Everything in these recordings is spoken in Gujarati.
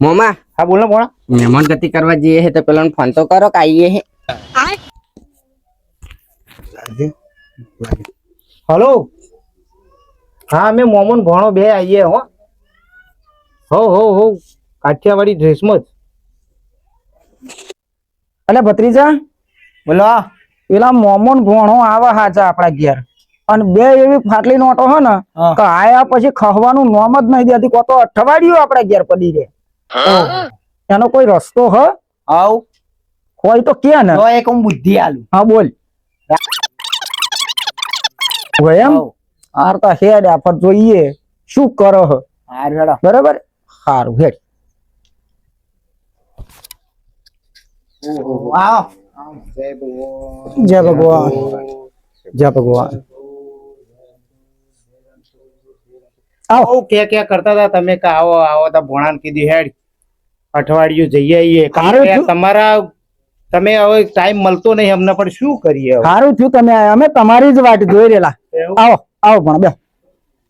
મોમા હા બોલ ને બોણા. મહેમાન ગતિ કરવા જઈએ છે તો પેલો ફોન તો કરો કે આવીએ છે. હલો. હા અમે મોમન ભણો બે આવીએ હો. હો કાઠિયાવાડી ડ્રેસમાં જ. એટલે ભત્રીજા બોલો. પેલા મોમન ભણો આવા હાચા આપણા ઘેર અને બે એવી ફાટલી નોટો હે ને કે આયા પછી ખવાનું નોમ જ નહીં દેતી કો તો અઠવાડિયું આપણા ઘેર પડી રહે. એનો કોઈ રસ્તો હ આવ હોય તો કે ને તો એક હું બુદ્ધિ આલું. હા બોલ હોય એમ હાર તો હેડ આફર જોઈએ શું કરો હ હાર હેડો. બરાબર સારું હેડ આવો. જય ભગવાન જય ભગવાન આવો કે કરતા હતા તમે કે આવો આવો તો ભોણાન કીધી હેડ અઠવાડિયું જઈ આવીએ. સારું થયું. તમારા તમે હવે ટાઈમ મળતો નહીં અમને પણ શું કરીએ હવે? સારું થયું તમે આયા અમે તમારી જ વાટ જોઈ રહેલા. એવું? આવો આવો પણ બે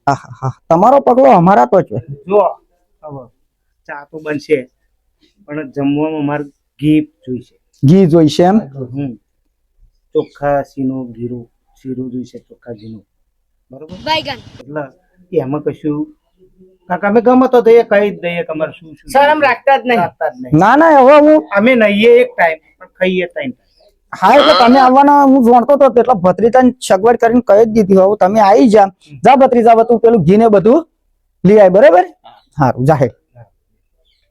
હા તમારો પગલો અમારા તો છે. જો હવે ચા તો બનશે પણ જમવામાં અમારે ઘી જોઈશે. ઘી જોઈશે એમ ચોખ્ખા શીરું જોઈશે. ચોખ્ખા ઘીનું બરોબર. એટલે એમાં કશું કાકા અમે ગમે તો દઈએ કહી જ દઈએ કે અમારે શું શું શરમ રાખતા જ નહીં. રાખતા જ નહીં. ના ના હવે હું અમે નહીએ એક ટાઈમ પણ ખાઈએ ટાઈમ. હા એટલે તમે આવવાના હું જાણતો હતો એટલે ભત્રીજાને સગવડ કરીને કહી જ દીધી હવે તમે આવી જા ભત્રીજા તું પેલું ઘી ને બધું લઈ આય બરાબર. સારું જાહેર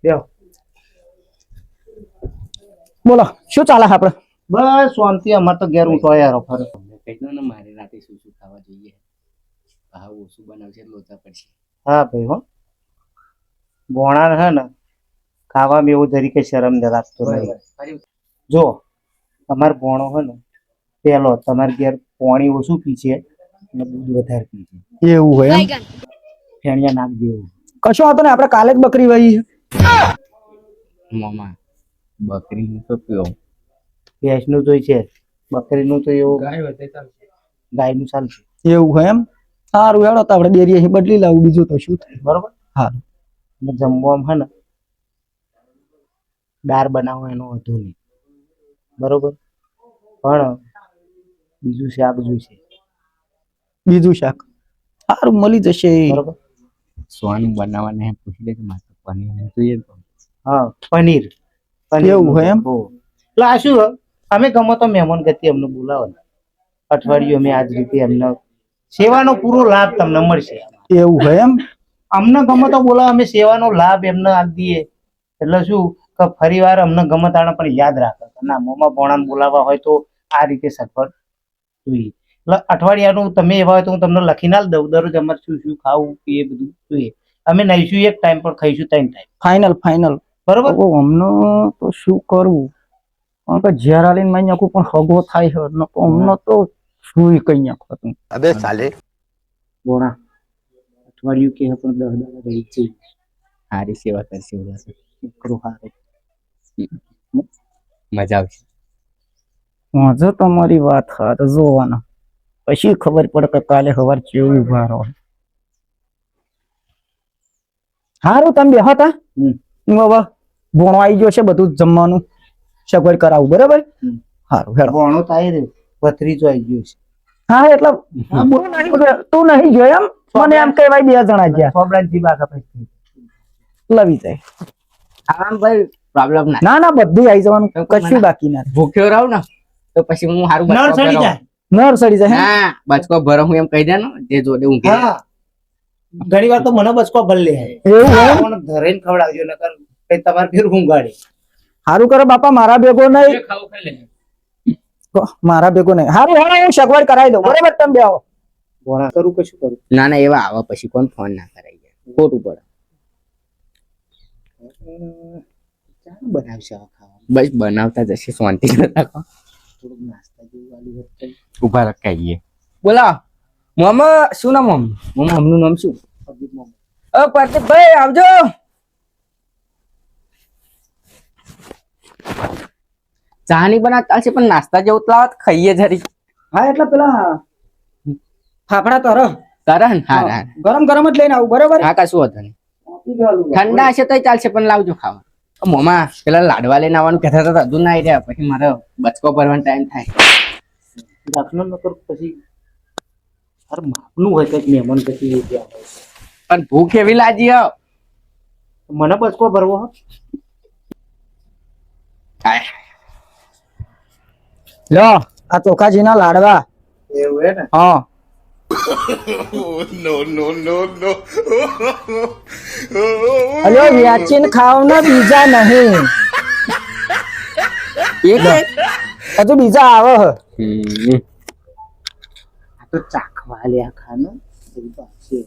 બેહો. બોલો શું ચાલે આપડે? બસ શાંતિ. અમારે તો ઘેર ઉઠો યાર ફરે. કીધું ને મારે રાતે શું શું ખાવા જોઈએ. હા ઓછું બનાવશે લોચા પડશે. હા ભાઈ હો ભોણા હે ને ખાવામાં એવું તરીકે શરમ રાખતો નહીં. જો તમારે ભોણો હે ને પેલો તમારે ઘેર પાણી ઓછું પીશે અને દૂધ વધારે પીશે. એવું હોય એમ ફેણિયા નાખ દેવું. કશો વાતો ને આપડે કાલે જ બકરી વહી મોમા બકરીનું તો પીવો. ભેંસનું તો છે બકરીનું તો એવું ગાયનું ચાલશે. એવું હોય એમ સારું હેડો તો આપડે ડેરી બદલી લાવું બીજું તો શું થાય. બરોબર. હા અને જમવામાં હે ને દાળ બનાવો એનો વધુ નહીં. બરોબર. પણ બીજું શાક જોઈશે. બીજું શાક સારું મળી જશે. બરોબર. સોનું બનાવવાને પૂછી લે કે મારે પનીર જોઈએ તો. હા પનીર એવું હોય એમ? એટલે આ શું અમે ગમો તો મહેમાન ગતિ અમને બોલાવો ને અઠવાડિયું અમે આજ રીતે એમને સેવાનો પૂરો લાભ તમને મળશે. એવું હોય એમ અમને ગમો તો બોલાવો અમે સેવાનો લાભ એમને આપી દઈએ એટલે શું કે ફરી વાર અમને ગમત આણે પણ યાદ રાખે ના મોમાં ભોણાને બોલાવવા હોય તો આ રીતે સગવડ જોઈએ. એટલે અઠવાડિયાનું તમે એવા હોય તો હું તમને લખી ના દઉં દરરોજ અમારે શું શું ખાવું એ બધું જોઈએ. અમે નહીશું એક ટાઈમ પણ ખાઈશું 3 ટાઈમ. ફાઇનલ બરોબર. અમને તો શું કરવું કારણ કે જેરાલીન માં નાખું પણ હગો થાય છે અમને તો શું કઈ નાખો તું અબે સાલે ભોણા અઠવાડિયું કે પણ 10 દાડા રહી છે. સારી સેવા કરશે ઓલા તો. કરો હારું. મજા આવશે. જો તમારી વાત હાથ જોવાના પછી ખબર પડે કે કાલે સવાર કેવું ઉભા રહો. સારું તમે બેહો તા હું હવે ભોણો આવી ગયો છે બધું જમવાનું સગવડ કરાવું બરાબર. સારું હેડો. ભોણો થાય રે ભત્રીજો આવી ગયો છે. હા એટલે તું નહીં જોયો એમ મને એમ કહેવાય 2 જણા ગયા સોબડાજી બાકા પછી લવી જાય. આરામ ભાઈ પ્રોબ્લેમ ના. ના બધું આવી જવાનું કશું બાકી ના ભૂખ્યો રહું ને તો પછી હું હારું નળ ચડી જાય. નર સડી જાય હે? હા બચકો ભરો હું એમ કહી દે ને જે જોડે ઊંઘે. હા ઘણી વાર તો મને બચકો ભર લે એવું હોય? કોણ ધરેન ખવડાવજો નકર કઈ તમારે ફેર ઊંઘાડે. સારું કરો બાપા મારા ભેગો નહીં ખાવું ખાઈ લે. મારા ભેગો નહીં. સારું હેડો હું સગવડ કરાવી દઉં બરાબર તમે બે આવો. ભોણા કરું કે શું કરું? ના ના એવા આવા પછી કોણ ફોન ના કરાઈ જાય ખોટું પડે. ચાલ બનાવશે હવે ખાવા. બસ બનાવતા જશે શાંતિ રાખો. થોડુંક નાસ્તા જેવું આલુ હોત. ઉભા રખાઈએ. બોલા મોમા શું નામ મમનું નામ શું? પ્રદીપભાઈ આવજો. ચા ની બનાવતા છે પણ નાસ્તા જેવું તો લાવત ખાઈએ જરી. હા એટલે પેલા ફાફડા તર તરન હા ગરમ ગરમ જ લઈને આવું બરાબર. હા કશું હતું નહીં. ઠંડા હશે તોય ચાલશે પણ લાવજો ખાવા મોમાં પેલા લાડવા લઈને આવવાનું કહેતા હતા હજુ ના આવી રહ્યા પછી મારે બચકો ભરવાનો ટાઈમ થાય દાખલો ન કર પછી અરે માપનું હોય કઈક મહેમાન પછી એ ત્યાં હોય. પણ ભૂખ એવી લાગી હો મને બચકો ભરવો હો? કાંઈ. લો આ ચોખાજીના લાડવા એવું હે ને? હા અલ્યો વ્યાચીને ખાવ ને બીજા નહીં એક હજુ બીજા આવે હે. આ તો ચાખવા લ્યા ખાનો એવું તો હશે.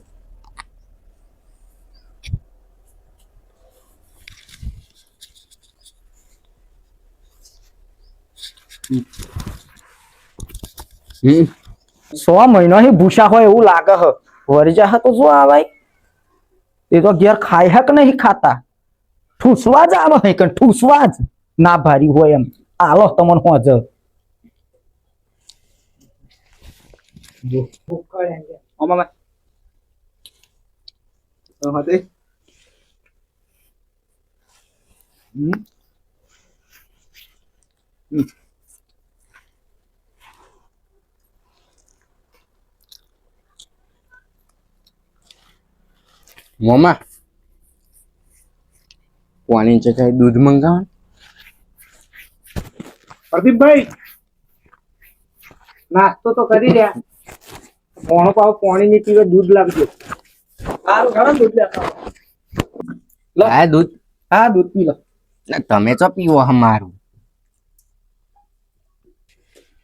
હમ 100 મહિનાથી ભૂસા હોય એવું લાગે હ વરજા હ તો શું આવાય એ તો ઘેર ખાય હક નહીં ખાતા ઠૂસવા જ આવે હે કણ ઠૂસવા જ ના ભારી હોય એમ આલો તમને હોજ મોમાં પાણી જગ્યાએ દૂધ મંગાવો પ્રદીપભાઈ નાસ્તો તો કરી રહ્યા મોણો પાવ પાણી ની પીવે દૂધ લાવજો. સારું ખરા દૂધ લેતા આ દૂધ હા દૂધ પી લો. ના, તમે તો પીવો અમારું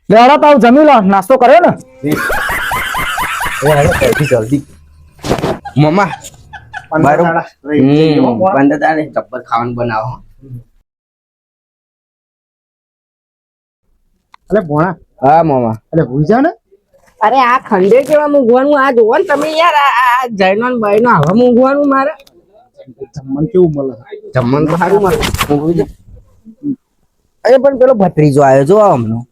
લેવડા તાવ જમી લો નાસ્તો કર્યો ને જલ્દી મમ્મા 15 દાડા રહી જજો, હો. બંધ તારે ચપ્પલ ખાવાનું બનાવો અલે ભોણા હા મમ્મા અલે ભૂઈ જા ને. અરે આ ખંડે કેવા મૂંઘવાનું આ જોવો ને તમે યાર આ જૈનો ને બાઈનો આવા મૂંઘવાનું મારે જમવાનું કેવું મળે? જમવાનું તો સારું મળે મૂંઘવી દે. અરે પણ પેલો ભત્રીજો આવ્યો જો હમણાં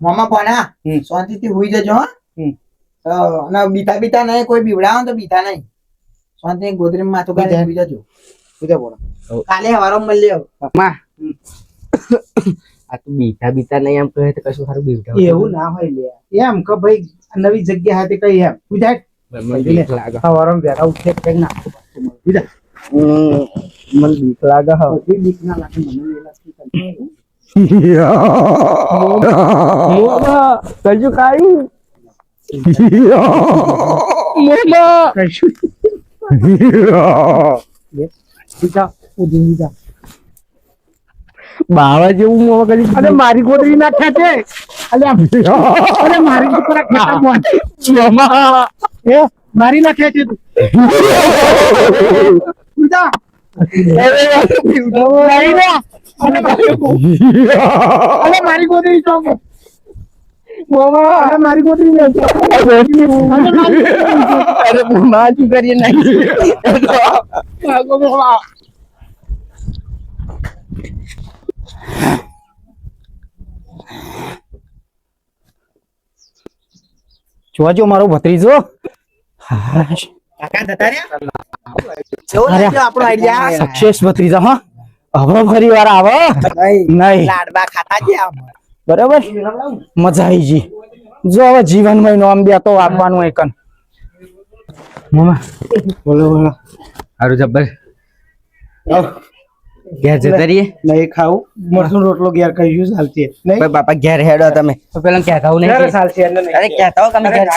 મામા ભણા શાંતિથી હુઈ જજો હા અને બીતા બીતા નહીં કોઈ બીવડાવો તો બીતા નહીં શાંતિ ગોદરી માથું કાઢી હુઈ જજો બીજા ભોણા કાલે હવારો મળ્યો માં આ તો બીતા નહીં એમ કહે તો કશું સારું બીવડાવ એવું ના હોય લે એમ કે ભાઈ નવી જગ્યા હતી કઈ એમ પૂજા લાગે સવારમાં વહેલા ઉઠે કઈ નાખો પૂજા મને બીક લાગે હા બધી બીક ના લાગે મને એ લાગતી કશું ખાયું કશું પૂજા ઉધી બીજા બાવા જેવું મોં કરી અરે મારી ગોદરી ના ખેંચે અરે મારી ઉપર ખેંચા મારી ના ખેંચે તું પૂજા અરે મારી ગોદરી ચોક અરે મારી ગોદરી ને અરે ના શું કરીએ નહીં જોજો મારો ભત્રીજો કાકા જતા રહ્યા કેવો લાગ્યો આપણો આઈડિયા સક્સેસ ભત્રીજા હા હવે ફરી વાર આવે નહીં લાડવા ખાતા ગયા બરાબર મજા આવી ગઈ જો હવે જીવનમાં નામ દે તો આપવાનું હોય કન મમ્મા બોલો બોલો હારું જબ્બર ઘેર જતા રહીએ નહીં ખાવું મરસું રોટલો ઘેર કહીશું ચાલશે નહીં ભાઈ બાપા ઘેર હેડો તમે તો પેલા કહેતા હું ઘેર નહીં ચાલશે એને નહીં અરે કહેતા હો તમે ઘેર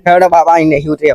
હેડો બાપા અહીં નહીં ઉતરે